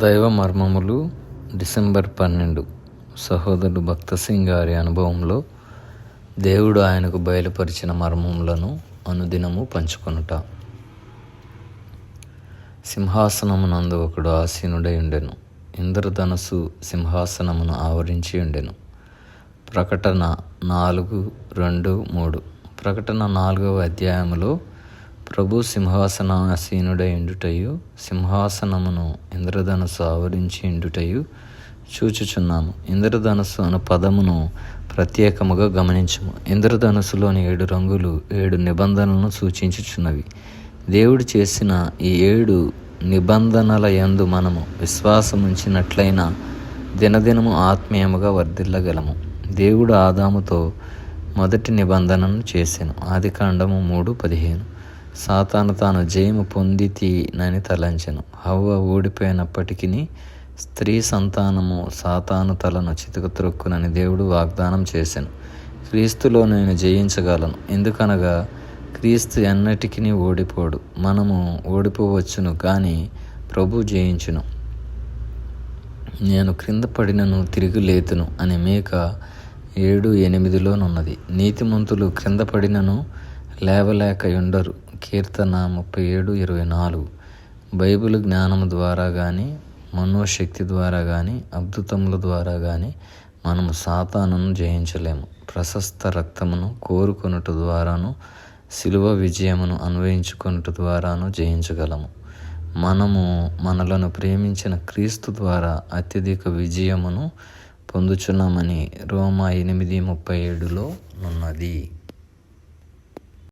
దైవ మర్మములు డిసెంబర్ 12. సహోదరుడు భక్త సింగ్ గారి అనుభవంలో దేవుడు ఆయనకు బయలుపరిచిన మర్మములను అనుదినము పంచుకొనుట. సింహాసనమునందు ఒకడు ఆసీనుడై ఉండెను. ఇంద్రధనస్సు సింహాసనమును ఆవరించి ఉండెను. ప్రకటన 4:2-3. ప్రకటన 4వ అధ్యాయములో ప్రభు సింహాసనాసీనుడై ఉండుటయు సింహాసనమును ఇంద్రధనస్సు ఆవరించి ఉండుటయు చూచుచున్నాము. ఇంద్రధనస్సు అను పదమును ప్రత్యేకముగా గమనించము. ఇంద్రధనస్సులోని 7 రంగులు 7 నిబంధనలను సూచించుచున్నవి. దేవుడు చేసిన ఈ 7 నిబంధనల యందు మనము విశ్వాసముంచినట్లయినా దినదినము ఆత్మీయముగా వర్ధిల్లగలము. దేవుడు ఆదాముతో మొదటి నిబంధనను చేసెను. ఆదికాండము 3:15. సాతాను తాను జయము పొందితినని తలంచెను. హవ్వ ఓడిపోయినప్పటికీ స్త్రీ సంతానము సాతాను తలను చితక త్రొక్కునని దేవుడు వాగ్దానం చేసెను. క్రీస్తులో నేను జయించగలను. ఎందుకనగా క్రీస్తు ఎన్నటికీ ఓడిపోడు. మనము ఓడిపోవచ్చును, కానీ ప్రభు జయించును. నేను క్రింద పడినను తిరిగి లేతును అని మేక 7:8లోనున్నది. నీతిమంతులు క్రింద పడినను లేవలేక ఉండరు. కీర్తన 37:24. బైబిల్ జ్ఞానము ద్వారా కానీ మనోశక్తి ద్వారా కానీ అద్భుతముల ద్వారా కానీ మనము సాతానును జయించలేము. ప్రశస్త రక్తమును కోరుకొనుట ద్వారాను శిలువ విజయమును అన్వయించుకొనుట ద్వారాను జయించగలము. మనము మనలను ప్రేమించిన క్రీస్తు ద్వారా అత్యధిక విజయమును పొందుచున్నామని రోమా 8:37లో ఉన్నది.